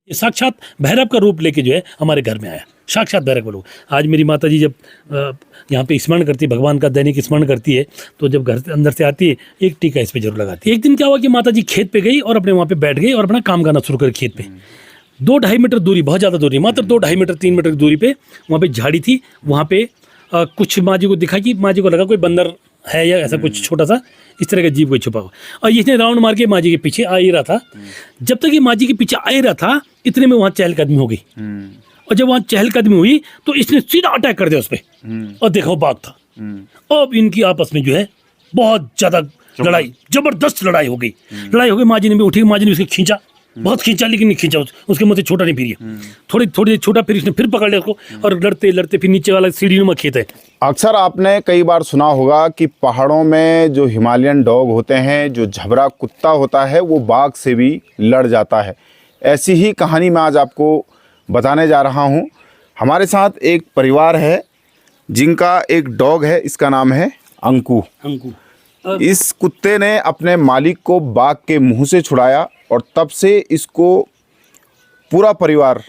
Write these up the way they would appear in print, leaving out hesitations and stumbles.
ये साक्षात भैरव का रूप लेके जो है हमारे घर में आया, साक्षात भैरव का रूप। आज मेरी माता जी जब यहाँ पे स्मरण करती है, भगवान का दैनिक स्मरण करती है, तो जब घर से अंदर से आती है एक टीका इस पे जरूर लगाती है। एक दिन क्या हुआ कि माता जी खेत पे गई और अपने वहाँ पे बैठ गई और अपना काम करना शुरू कर खेत पे। 2-2.5 मीटर दूरी, बहुत ज़्यादा दूरी, मात्र 2-2.5 मीटर 3 मीटर की दूरी पे वहाँ पे झाड़ी थी। वहाँ पे कुछ माँ जी को दिखा कि माँ जी को लगा कोई बंदर है या ऐसा कुछ छोटा सा इस तरह का जीव कोई छुपा हुआ, और इसने राउंड मार के माँ जी के पीछे आ ही रहा था। जब तक ये माँ जी के पीछे आ ही रहा था इतने में वहाँ चहलकदमी हो गई, और जब वहाँ चहलकदमी हुई तो इसने सीधा अटैक कर दिया उस पर, और देखो बाघ था। अब इनकी आपस में जो है बहुत ज़्यादा लड़ाई, जबरदस्त लड़ाई हो गई। माँ जी ने भी उठी, माँ जी ने उसको खींचा, बहुत खींचा, लेकिन नहीं खींचा उसके मुँह से छोटा नहीं फिर, थोड़ी छोटा, फिर इसने फिर पकड़ लिया उसको, और लड़ते लड़ते फिर नीचे वाला सीढ़ी नुमा खेत है। अक्सर आपने कई बार सुना होगा कि पहाड़ों में जो हिमालयन डॉग होते हैं, जो झबरा कुत्ता होता है, वो बाघ से भी लड़ जाता है। ऐसी ही कहानी मैं आज आपको बताने जा रहा हूँ। हमारे साथ एक परिवार है जिनका एक डॉग है, इसका नाम है अंकु। इस कुत्ते ने अपने मालिक को बाघ के मुंह से छुड़ाया, और तब से इसको पूरा परिवार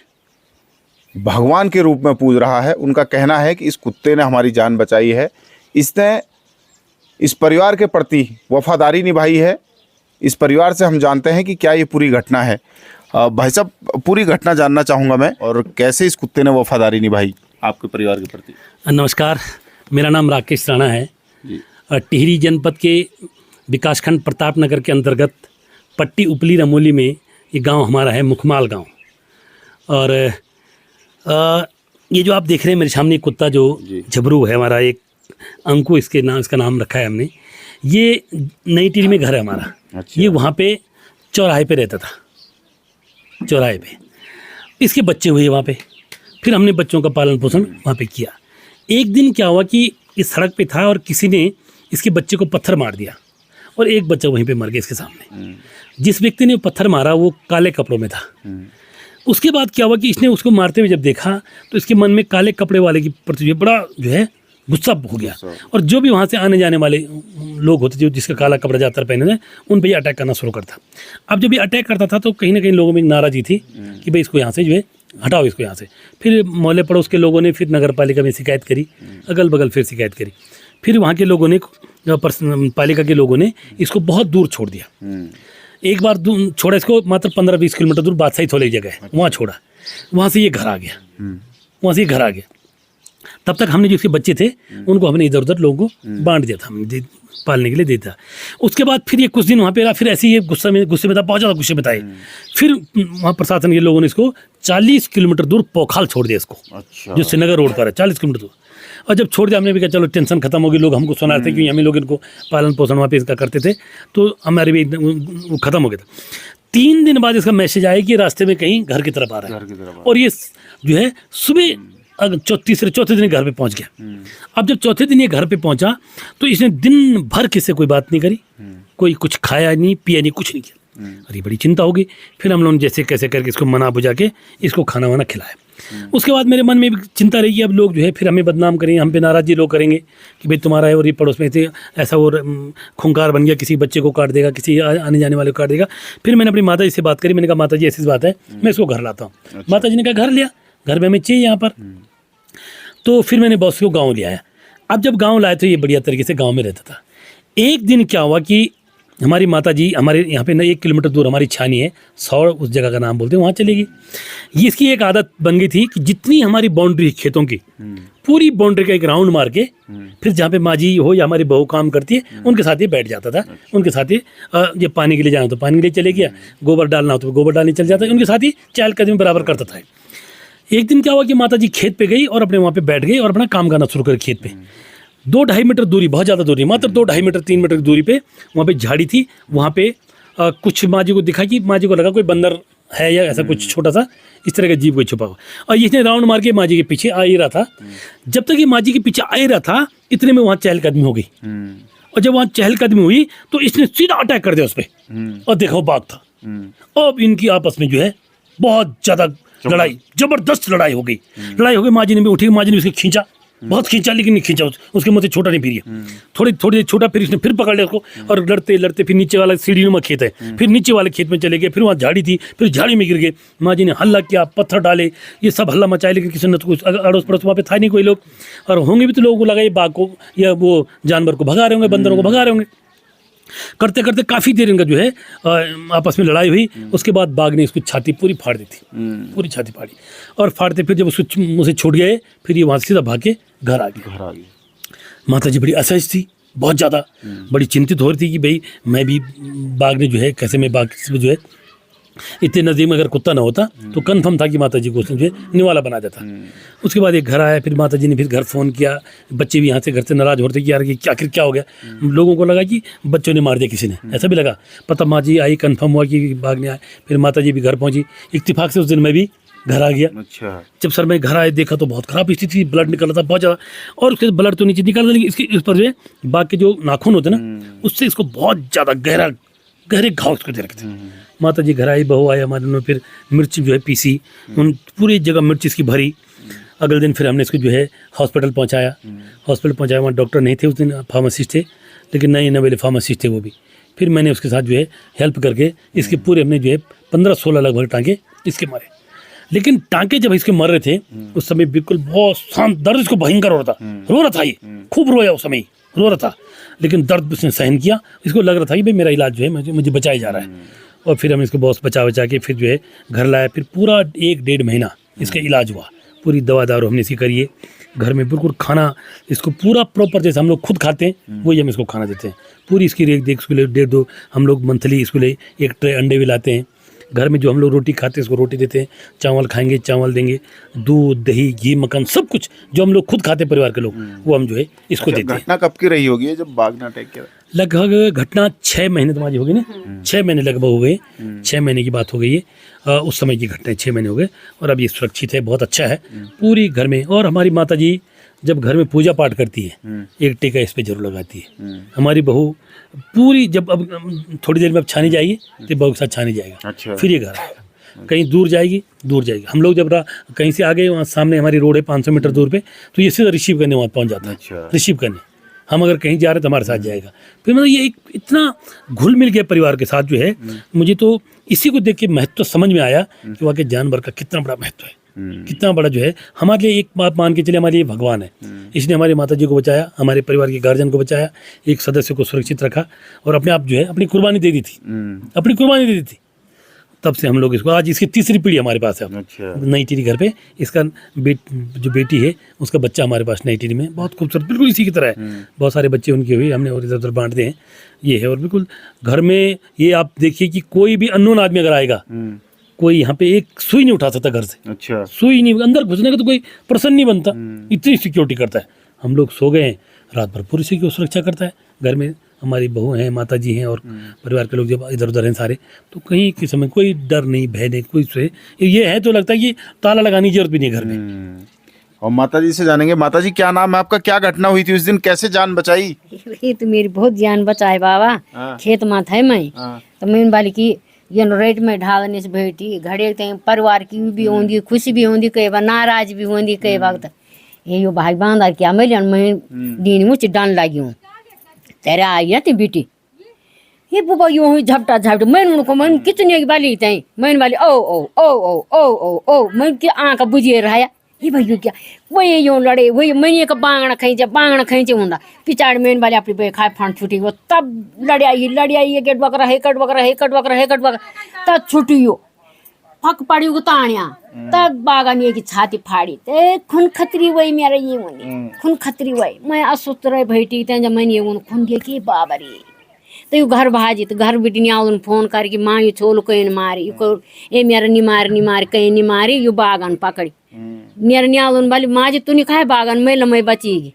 भगवान के रूप में पूज रहा है। उनका कहना है कि इस कुत्ते ने हमारी जान बचाई है, इसने इस परिवार के प्रति वफादारी निभाई है। इस परिवार से हम जानते हैं कि क्या ये पूरी घटना है। भाई साहब, पूरी घटना जानना चाहूँगा मैं, और कैसे इस कुत्ते ने वफादारी निभाई आपके परिवार के प्रति। नमस्कार, मेरा नाम राकेश राणा है। टिहरी जनपद के विकासखंड प्रताप नगर के अंतर्गत पट्टी उपली रमोली में ये गांव हमारा है, मुखमाल गांव। और ये जो आप देख रहे हैं मेरे सामने कुत्ता जो झबरू है हमारा, एक अंकु इसका नाम रखा है हमने। ये नई टिहरी में घर है हमारा। अच्छा। ये वहाँ पे चौराहे पे रहता था, चौराहे पे इसके बच्चे हुए वहाँ पे, फिर हमने बच्चों का पालन पोषण वहाँ पे किया। एक दिन क्या हुआ कि इस सड़क पे था और किसी ने इसके बच्चे को पत्थर मार दिया, और एक बच्चा वहीं पे मर गया इसके सामने। जिस व्यक्ति ने पत्थर मारा वो काले कपड़ों में था। उसके बाद क्या हुआ कि इसने उसको मारते हुए जब देखा तो इसके मन में काले कपड़े वाले की प्रति बड़ा जो है गुस्सा हो गया, और जो भी वहाँ से आने जाने वाले लोग होते जो जिसका काला कपड़ा ज़्यादातर पहने थे, उन पर ये अटैक करना शुरू करता। अब जब ये अटैक करता था तो कहीं ना कहीं लोगों में नाराज़गी थी कि भाई इसको यहाँ से जो है हटाओ, इसको यहाँ से। फिर मोहल्ले पड़ोस के लोगों ने फिर नगर पालिका में शिकायत करी, अगल बगल फिर शिकायत करी। फिर वहाँ के लोगों ने, पालिका के लोगों ने इसको बहुत दूर छोड़ दिया। एक बार छोड़ा इसको, मात्र 15-20 किलोमीटर दूर बादशाही थोड़ी जगह है, वहाँ छोड़ा। वहाँ से ये घर आ गया। तब तक हमने जो इसके बच्चे थे उनको हमने इधर उधर लोगों को बांट दिया था, हमने पालने के लिए देता। उसके बाद फिर ये कुछ दिन वहाँ पे रहा, फिर ऐसे ही गुस्से में था, बहुत ज़्यादा गुस्से में था। फिर वहाँ प्रशासन के लोगों ने इसको 40 किलोमीटर दूर पोखाल छोड़ दिया इसको। अच्छा। जो श्रीनगर रोड पर है, 40 किलोमीटर दूर। और जब छोड़ दिया हमने भी कहा चलो टेंशन खत्म होगी, लोग हमको सुना रहे थे क्योंकि हम लोग इनको पालन पोषण वहाँ पे इसका करते थे, तो हमारे भी वो खत्म हो गया था। 3 दिन बाद इसका मैसेज आया कि रास्ते में कहीं घर की तरफ आ रहा है, और ये जो है सुबह चौथे दिन घर पे पहुंच गया। अब जब चौथे दिन ये घर पे पहुंचा तो इसने दिन भर किसी कोई बात नहीं करी, कोई कुछ खाया नहीं, पिया नहीं, कुछ नहीं किया। अरे बड़ी चिंता होगी। फिर हम लोगों ने जैसे कैसे करके इसको मना बुझा के इसको खाना वाना खिलाया। उसके बाद मेरे मन में भी चिंता रही कि अब लोग जो है फिर हमें बदनाम करेंगे, हम पे नाराज़गी लोग करेंगे कि भाई तुम्हारा है और ये पड़ोस में थे ऐसा, और खूंखार बन गया, किसी बच्चे को काट देगा, किसी आने जाने वाले को काट देगा। फिर मैंने अपनी माता जी से बात करी, मैंने कहा माता जी ऐसी बात है, मैं इसको घर लाता हूँ। अच्छा। माता जी ने कहा घर लिया, घर में हमें चाहिए यहाँ पर। तो फिर मैंने बॉस को गाँव ले आया। अब जब गाँव लाए तो ये बढ़िया तरीके से गाँव में रहता था। एक दिन क्या हुआ कि हमारी माता जी हमारे यहाँ पे ना 1 किलोमीटर दूर हमारी छानी है, सौड़ उस जगह का नाम बोलते हैं, वहाँ चली गई। ये इसकी एक आदत बन गई थी कि जितनी हमारी बाउंड्री खेतों की, पूरी बाउंड्री का एक राउंड मार के फिर जहाँ पे माँ जी हो या हमारी बहू काम करती है उनके साथ ये बैठ जाता था। उनके साथ ये पानी के लिए जाना तो पानी के लिए चले गया, गोबर डालना हो तो गोबर डालने चल जाता है, उनके साथ ही चहलकदमी बराबर करता था। एक दिन क्या हुआ कि माता जी खेत पे गई और अपने वहाँ पे बैठ गई और अपना काम करना शुरू कर खेत पे। 2-2.5 मीटर दूरी, बहुत ज़्यादा दूरी, मात्र 2-2.5 मीटर 3 मीटर की दूरी पे वहाँ पे झाड़ी थी। वहाँ पे कुछ माँ जी को दिखा कि माँ जी को लगा कोई बंदर है या ऐसा कुछ छोटा सा इस तरह का जीव कोई छुपा हुआ, और इसने राउंड मार के माँ जी के पीछे आ ही रहा था। जब तक ये माँ जी के पीछे आ ही रहा था इतने में वहाँ चहलकदमी हो गई, और जब वहाँ चहलकदमी हुई तो इसने सीधा अटैक कर दिया उस पर, और देखो बाघ था। अब इनकी आपस में जो है बहुत ज़्यादा लड़ाई, जबरदस्त लड़ाई हो गई। माँ जी ने भी उठी, माँ जी ने उसको खींचा, बहुत खींचा लेकिन नहीं खींचा, उसके मुँह से छोटा नहीं, फिर ये थोड़ी थोड़ी देर छोटा, फिर इसने फिर पकड़ लिया उसको और लड़ते लड़ते फिर नीचे वाला सीढ़ीनुमा खेत है, फिर नीचे वाले खेत में चले गए, फिर वहाँ झाड़ी थी, फिर झाड़ी में गिर गए। माँ जी ने हल्ला किया, पत्थर डाले, ये सब हल्ला मचाए, लेकिन किसी ने तो कुछ अड़ोस पड़ोस वहाँ पे था नहीं कोई लोग, और होंगे भी तो लोगों को लगा ये बाघ को या वो जानवर को भगा रहे होंगे, बंदरों को भगा रहे होंगे। करते करते काफ़ी देर इनका जो है आपस में लड़ाई हुई। उसके बाद बाघ ने इसको छाती पूरी फाड़ दी थी, पूरी छाती फाड़ी, और फाड़ते फिर जब उसको मुँह से छूट गए, फिर ये वहाँ से सीधा भाग के घर आ गए। माता जी बड़ी असहज थी, बहुत ज़्यादा बड़ी चिंतित हो रही थी कि भाई मैं भी बाघ ने जो है कैसे, मैं बाघ से जो है इतने नज़दीक में अगर कुत्ता ना होता तो कन्फर्म था कि माता जी को उसने जो है निवाला बना देता। उसके बाद एक घर आया, फिर माता जी ने फिर घर फ़ोन किया, बच्चे भी यहाँ से घर से नाराज़ हो रहे थे कि यार कि आखिर क्या हो गया। लोगों को लगा कि बच्चों ने मार दिया किसी ने, ऐसा भी लगा। पता माँ जी आई, कन्फर्म हुआ कि बाघ ने आए, फिर माता जी भी घर पहुँची। इत्तेफाक से उस दिन मैं भी घर आ गया। अच्छा। जब सर मैं घर आए देखा तो बहुत ख़राब स्थिति थी, ब्लड निकल रहा था बहुत ज़्यादा, और उसके ब्लड तो नीचे निकल रहा था, लेकिन इसके इस पर जो है बाघ के जो नाखून होते ना, उससे इसको बहुत ज़्यादा गहरे घाव उसको दे रखे थे। माता जी घर आई, बहू आए हमारे, उन्होंने फिर मिर्च जो है पीसी, उन पूरी जगह मिर्च इसकी भरी। अगले दिन फिर हमने इसको जो है हॉस्पिटल पहुंचाया। वहाँ डॉक्टर नहीं थे उस दिन, फार्मासिस्ट थे, लेकिन नए नवेले फार्मासिस्ट थे वो भी। फिर मैंने उसके साथ जो है हेल्प करके इसके पूरे हमने जो है 15-16 लगभग टाँके इसके मारे। लेकिन टाँके जब इसके मर रहे थे उस समय बिल्कुल बहुत शांत, दर्द इसको भयंकर हो रहा था, रो रहा था, ये खूब रोया उस समय, रो रहा था, लेकिन दर्द उसने सहन किया। इसको लग रहा था कि भाई मेरा इलाज जो है मुझे बचाया जा रहा है। और फिर हम इसको बहुत बचा के फिर जो है घर लाया। फिर पूरा 1-1.5 महीना इसका इलाज हुआ, पूरी दवा दारू हमने इसी करी है। घर में बिल्कुल खाना इसको पूरा प्रॉपर जैसे हम लोग खुद खाते हैं वही हम इसको खाना देते हैं। पूरी इसकी देख इसको ले 1.5-2 हम लोग मंथली इसको ले 1 ट्रे अंडे भी लाते हैं। घर में जो हम लोग रोटी खाते हैं इसको रोटी देते हैं, चावल खाएंगे चावल देंगे, दूध दही घी मक्खन सब कुछ जो हम लोग खुद खाते हैं परिवार के लोग, वो हम जो है इसको देते हैं। घटना कब की रही होगी जब बाघ ने अटैक किया? लगभग घटना 6 महीने तुम्हारी हो गई ना, 6 महीने लगभग हो गए, 6 महीने की बात हो गई है। उस समय की घटना 6 महीने हो गए, और अब ये सुरक्षित है, बहुत अच्छा है पूरी घर में। और हमारी माता जी जब घर में पूजा पाठ करती है एक टीका इस पे जरूर लगाती है। हमारी बहू पूरी जब अब थोड़ी देर में अब छानी जाएगी तो बहू के साथ छानी जाएगा। अच्छा। फिर ये घर आएगा, कहीं दूर जाएगी। हम लोग जब कहीं से आ गए, वहाँ सामने हमारी रोड है 500 मीटर दूर पे, तो ये सीधा रिसीव करने वहाँ पहुँच जाता है। अच्छा। रिसीव करने हम अगर कहीं जा रहे तो हमारे साथ जाएगा। फिर मतलब ये एक इतना घुल मिल गया परिवार के साथ जो है, मुझे तो इसी को देख के महत्व समझ में आया कि वाकई जानवर का कितना बड़ा महत्व है, कितना बड़ा जो है हमारे लिए। एक बात मान के चले, हमारे लिए भगवान है। इसने हमारी माता जी को बचाया, हमारे परिवार के गार्जियन को बचाया, एक सदस्य को सुरक्षित रखा, और अपने आप जो है अपनी कुर्बानी दे दी थी, अपनी कुर्बानी दे दी थी। तब से हम लोग इसको, आज इसकी तीसरी पीढ़ी हमारे पास है। अच्छा। नई टिहरी घर पे इसका जो बेटी है उसका बच्चा हमारे पास नई टिहरी में, बहुत खूबसूरत, बिल्कुल इसी की तरह है। बहुत सारे बच्चे उनके हुए, हमने और इधर उधर बांट दिए हैं। ये है, और बिल्कुल घर में ये आप देखिए कि कोई भी अननोन आदमी अगर आएगा, कोई यहाँ पे एक सुई नहीं उठा सकता घर से। अच्छा। सुई नहीं, अंदर घुसने का तो कोई प्रश्न नहीं बनता, इतनी सिक्योरिटी करता है। हम लोग सो गए, रात भर पूरी सुरक्षा करता है। घर में हमारी बहू हैं, माता जी हैं, और परिवार के लोग जब इधर उधर हैं सारे, तो कहीं किसी समय कोई डर नहीं, भय नहीं, कोई से ये है तो लगता है कि ताला लगाने की जरूरत भी नहीं घर में। और माता जी से जानेंगे। माता जी क्या नाम है आपका, क्या घटना हुई थी उस दिन, कैसे जान बचाई? ये तो मेरी बहुत जान बचाए बाबा। खेत में थे मैं, तो मैं वाली की ये रेट में ढालने से बैठी घड़े परिवार की भी होंगी, खुशी भी होंगी, कई बार नाराज भी होंगी, कई वक्त ये यो भाई बांधा क्या मैं दिन मुझे डान लगी हूँ तेरे आई है बेटी ये बुबा यूं ही झपटा झपट मैं उनको मैं कितने वाली थी मैं वाली ओ ओ ओ ओ ओ ओ ओ मैं क्या आँख बुझे रहा ये भाई क्या वही यूं लड़े वही मैंने का बांगना खींचे होंगे पिछाड़ मेन वाले अपनी बे खाए फांड छुटी वो तब लड़ाई गेट बकरा तब छुटी हो फक पड़ी को तानिया तब बागान ये की छाती फाड़ी ते खून खतरी वही मेरा ये होंगे खून खतरी वही मैं असुत रहे बैठी थे जब मैंने ये खून दिया कि बाबरी तो यू घर भाजी तो घर बिटनी आउन फोन करके माँ यू छोल कहीं मारी यू ये मेरा नहीं मार कहीं नहीं मारी यू बागान पकड़ी मेरा न्याउन वाली माँ जी तू नहीं खाए बागान मैं लम्बई बचीगी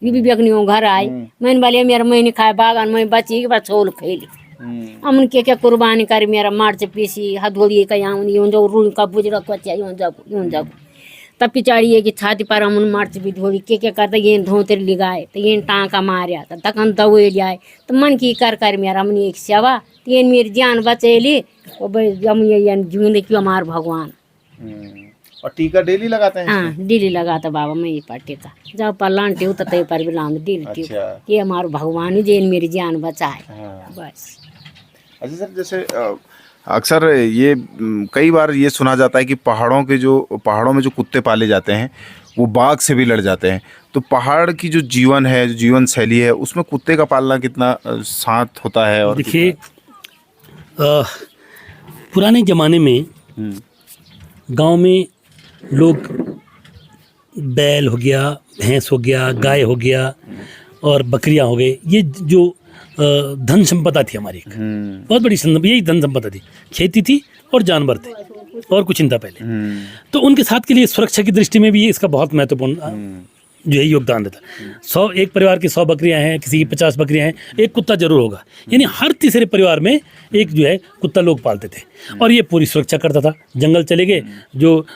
ये भी बेगनी हूँ घर आई मैंने वाले मेरा मैं नहीं खाए बागान मैं बचीगी बस छोल खेली हमने क्या कुर्बानी करी मेरा मार्च पीसी हथोड़ी का यूं जो रूल का बुजरा कच्चा यूं जागो तब पिछाड़ी ये कि छाती पर हम मार्च भी धोड़ी क्या करता ये धोते लिगाए तो ये टाँका मारिया तो तखन दवे जाए तो मन की कर मेरा हमने एक सेवा तो ये मेरी जान बचेली हम ये जूने क्यों हमार भगवान और टीका डेली लगाते हैं? हाँ डेली लगाता बाबा मैं ये पर टीका जब पर लांटे हो तब पर भी लांट डेली टीका। अच्छा। ये हमारा भगवान ही जैन मेरी जान बचाए हाँ। बस। अच्छा सर, जैसे अक्सर ये कई बार ये सुना जाता है कि पहाड़ों में जो कुत्ते पाले जाते हैं वो बाघ से भी लड़ जाते हैं, तो पहाड़ की जो जीवन है, जो जीवन शैली है, उसमें कुत्ते का पालना कितना साथ होता है? और देखिए पुराने ज़माने में गांव में लोग बैल हो गया, भैंस हो गया, गाय हो गया और बकरियां हो गए, ये जो धन संपदा थी हमारी, एक बहुत बड़ी संपदा, यही धन संपदा थी, खेती थी और जानवर थे और कुछ नहीं था पहले। तो उनके साथ के लिए सुरक्षा की दृष्टि में भी ये इसका बहुत महत्वपूर्ण जो है योगदान देता। 100 एक परिवार की 100 बकरियां हैं, किसी की 50 बकरियां हैं, एक कुत्ता जरूर होगा, यानी हर तीसरे परिवार में एक जो है कुत्ता लोग पालते थे और ये पूरी सुरक्षा करता था। जंगल चले गए, जो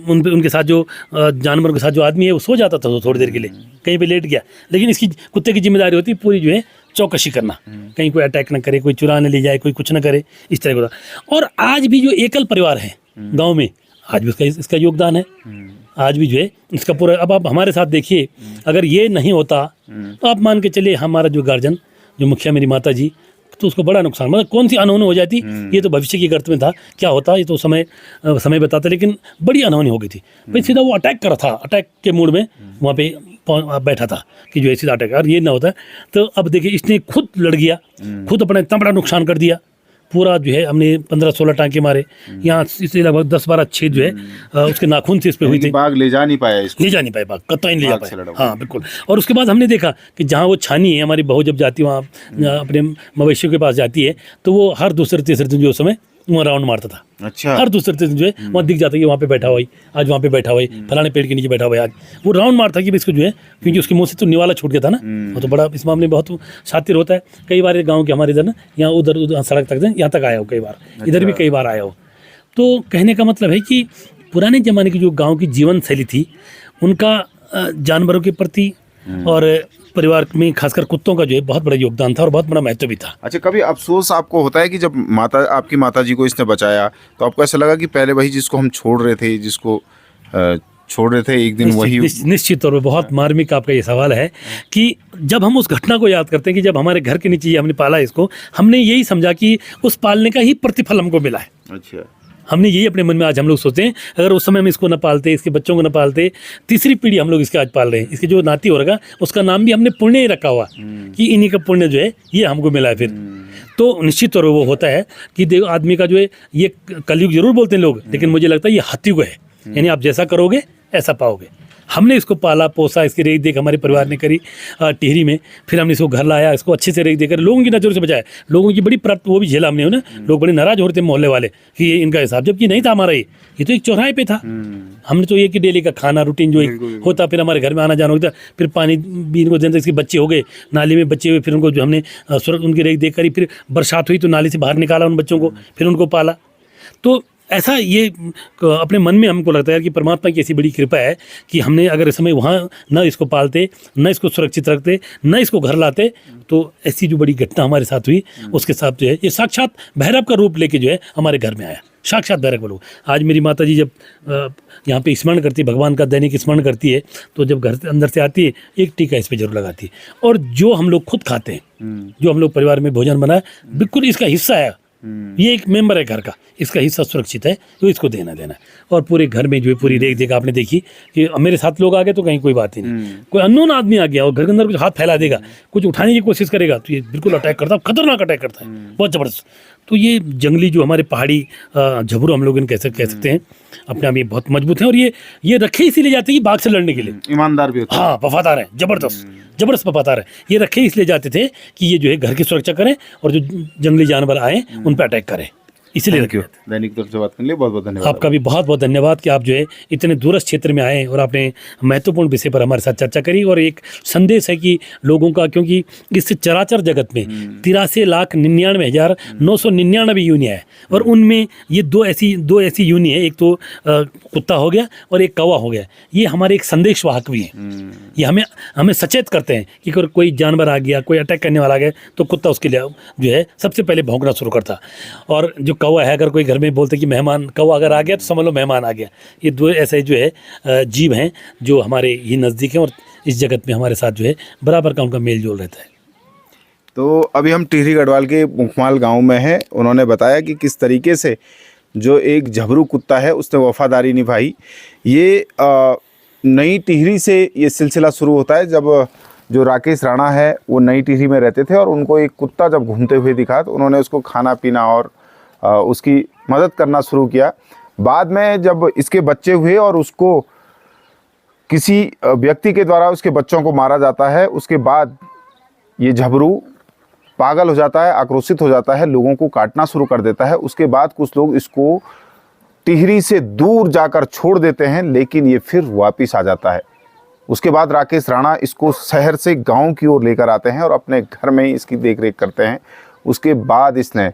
उनके साथ जो जानवरों के साथ जो आदमी है वो सो जाता था थोड़ी देर के लिए, कहीं पे लेट गया, लेकिन इसकी कुत्ते की जिम्मेदारी होती पूरी जो है चौकसी करना, कहीं कोई अटैक ना करे, कोई चुरा न ले जाए, कोई कुछ ना करे, इस तरह का। और आज भी जो एकल परिवार है गाँव में, आज भी इसका योगदान है, आज भी जो है इसका पूरा। अब आप हमारे साथ देखिए, अगर ये नहीं होता तो आप मान के चलिए हमारा जो गार्जियन, जो मुखिया मेरी माता जी, तो उसको बड़ा नुकसान, मतलब कौन सी अनहोनी हो जाती, ये तो भविष्य की गर्त में था, क्या होता ये तो समय बताता, लेकिन बड़ी अनहोनी हो गई थी भाई। सीधा वो अटैक कर रहा था, अटैक के मूड में वहाँ पे बैठा था कि जो है सीधा अटैक, और ये ना होता तो अब देखिए इसने खुद लड़ गया, खुद अपना इतना बड़ा नुकसान कर दिया पूरा, जो है हमने 15-16 टांके मारे, यहाँ इससे लगभग 10-12 छेद जो है उसके नाखून से इस पे हुई थी। बाघ ले जा नहीं पाया इसको, ले जा नहीं पाए बाघ, कतई नहीं ले जा पाए। हाँ बिल्कुल। और उसके बाद हमने देखा कि जहाँ वो छानी है, हमारी बहू जब जाती है वहाँ अपने मवेशियों के पास जाती है, तो वो हर दूसरे तीसरे दिन जो उस समय वहाँ राउंड मारता था। अच्छा। हर दूसरे दिन जो है वहाँ दिख जाता है कि वहाँ पे बैठा हुआ, आज वहाँ पे बैठा हुआ, फलाने पेड़ के नीचे बैठा हुआ, आज वो राउंड मारता कि इसको जो है, क्योंकि उसके मुंह से तो निवाला छूट गया था ना, वो तो बड़ा इस मामले में बहुत शातिर होता है। कई बार गाँव के हमारे इधर ना, यहाँ उधर सड़क तक यहाँ तक आया हो, कई बार इधर भी कई बार आया हो। तो कहने का मतलब है कि पुराने ज़माने की जो गाँव की जीवन शैली थी, उनका जानवरों के प्रति और परिवार में खासकर कुत्तों का जो है बहुत बड़ा योगदान था और बहुत बड़ा महत्व भी था। अच्छा, कभी अफसोस आपको होता है कि जब आपकी माता जी को इसने बचाया, तो आपको ऐसा लगा कि पहले वही जिसको हम छोड़ रहे थे, एक दिन वही? निश्चित तौर पर बहुत मार्मिक आपका ये सवाल है कि जब हम उस घटना को याद करते हैं कि जब हमारे घर के नीचे हमने पाला इसको, हमने यही समझा कि उस पालने का ही प्रतिफल हमको मिला है। अच्छा। हमने यही अपने मन में आज हम लोग सोचते हैं, अगर उस समय हम इसको न पालते, इसके बच्चों को न पालते, तीसरी पीढ़ी हम लोग इसके आज पाल रहे हैं, इसके जो नाती हो रहा उसका नाम भी हमने पुण्य ही रखा हुआ कि इन्हीं का पुण्य जो है ये हमको मिला है। फिर तो निश्चित तौर पर वो होता है कि देखो आदमी का जो है, ये कलयुग जरूर बोलते हैं लोग, लेकिन मुझे लगता है ये हाथयुग है, यानी आप जैसा करोगे ऐसा पाओगे। हमने इसको पाला पोसा, इसकी रेख देख हमारे परिवार ने करी टिहरी में, फिर हमने इसको घर लाया, इसको अच्छे से रेख देकर लोगों की नज़रों से बचाया, लोगों की बड़ी प्राप्त वो भी झेला हमने ना। लोग बड़े नाराज हो रहे थे मोहल्ले वाले कि ये इनका हिसाब, जबकि नहीं था हमारा, ये तो एक चौराहे पे था। हमने तो ये कि डेली का खाना रूटीन जो होता, फिर हमारे घर में आना जाना होता, फिर पानी भी इनको देना। इसके बच्चे हो गए, नाली में बच्चे हुए, फिर उनको जो हमने उनकी रेख देख करी, फिर बरसात हुई तो नाली से बाहर निकाला उन बच्चों को, फिर उनको पाला। तो ऐसा ये अपने मन में हमको लगता है कि परमात्मा की ऐसी बड़ी कृपा है कि हमने अगर इस समय वहाँ न इसको पालते, न इसको सुरक्षित रखते, न इसको घर लाते, तो ऐसी जो बड़ी घटना हमारे साथ हुई, उसके साथ जो है ये साक्षात भैरव का रूप लेके जो है हमारे घर में आया, साक्षात भैरव का रूप। आज मेरी माता जी जब यहाँ पे स्मरण करती है, भगवान का दैनिक स्मरण करती है, तो जब घर अंदर से आती है एक टीका इस पर जरूर लगाती है। और जो हम लोग खुद खाते हैं, जो हम लोग परिवार में भोजन बनाए, बिल्कुल इसका हिस्सा है, ये एक मेंबर है घर का, इसका हिस्सा सुरक्षित है, तो इसको देना है। और पूरे घर में जो है पूरी रेख देख आपने देखी कि मेरे साथ लोग आ गए तो कहीं कोई बात ही नहीं, कोई अननोन आदमी आ गया और घर के अंदर कुछ हाथ फैला देगा, कुछ उठाने की कोशिश करेगा, तो ये बिल्कुल अटैक करता है, खतरनाक अटैक करता है, बहुत ज़बरदस्त। तो ये जंगली जो हमारे पहाड़ी झबरू हम लोग इनको कह सकते हैं, अपने आप ये बहुत मजबूत हैं। और ये रखे इसीलिए जाते हैं कि बाघ से लड़ने के लिए, ईमानदार भी होते हैं। हाँ, वफादार है, जबरदस्त वफादार है। ये रखे इसलिए जाते थे कि ये जो है घर की सुरक्षा करें और जो जंगली जानवर आए उन पर अटैक करें, इसलिए रखे। दैनिक तरफ से बात करने के लिए बहुत बहुत धन्यवाद। आपका भी बहुत बहुत धन्यवाद कि आप जो है इतने दूरस्थ क्षेत्र में आए और आपने महत्वपूर्ण विषय पर हमारे साथ चर्चा करी। और एक संदेश है कि लोगों का, क्योंकि इस चराचर जगत में 83,99,999 यूनिया है, और उनमें ये दो ऐसी यूनि है, एक तो कुत्ता हो गया और एक कौवा हो गया। ये हमारे एक संदेश वाहक भी हैं, ये हमें सचेत करते हैं कि अगर कोई जानवर आ गया, कोई अटैक करने वाला आ गया, तो कुत्ता उसके लिए जो है सबसे पहले भौंकना शुरू करता। और जो कौवा है, अगर कोई घर में बोलते कि मेहमान कौवा अगर आ गया तो समझ लो मेहमान आ गया। ये दो ऐसे जो है जीव हैं जो हमारे ही नज़दीक हैं और इस जगत में हमारे साथ जो है बराबर का उनका मेल जोल रहता है। तो अभी हम टिहरी गढ़वाल के मुखमाल गांव में हैं। उन्होंने बताया कि किस तरीके से जो एक झबरू कुत्ता है उसने वफादारी निभाई। ये नई टिहरी से ये सिलसिला शुरू होता है। जब जो राकेश राणा है वो नई टिहरी में रहते थे और उनको एक कुत्ता जब घूमते हुए दिखा तो उन्होंने उसको खाना पीना और उसकी मदद करना शुरू किया। बाद में जब इसके बच्चे हुए और उसको किसी व्यक्ति के द्वारा उसके बच्चों को मारा जाता है, उसके बाद ये झबरू पागल हो जाता है, आक्रोशित हो जाता है, लोगों को काटना शुरू कर देता है। उसके बाद कुछ लोग इसको टिहरी से दूर जाकर छोड़ देते हैं, लेकिन ये फिर वापस आ जाता है। उसके बाद राकेश राणा इसको शहर से गांव की ओर लेकर आते हैं और अपने घर में ही इसकी देखरेख करते हैं। उसके बाद इसने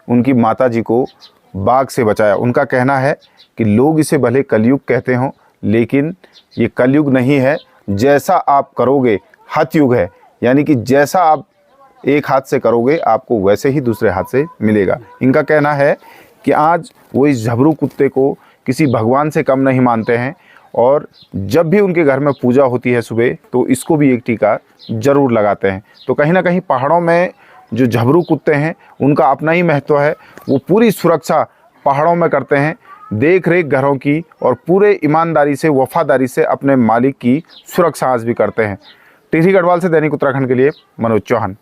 उनकी माताजी को बाघ से बचाया। उनका कहना है कि लोग इसे भले कलयुग कहते हों, लेकिन ये कलयुग नहीं है। जैसा आप करोगे हतयुग है, यानी कि जैसा आप एक हाथ से करोगे आपको वैसे ही दूसरे हाथ से मिलेगा। इनका कहना है कि आज वो इस झबरू कुत्ते को किसी भगवान से कम नहीं मानते हैं और जब भी उनके घर में पूजा होती है सुबह तो इसको भी एक टीका ज़रूर लगाते हैं। तो कहीं ना कहीं पहाड़ों में जो झबरू कुत्ते हैं उनका अपना ही महत्व है। वो पूरी सुरक्षा पहाड़ों में करते हैं, देख रेख घरों की, और पूरे ईमानदारी से वफादारी से अपने मालिक की सुरक्षा आज भी करते हैं। टिहरी गढ़वाल से दैनिक उत्तराखंड के लिए मनोज चौहान।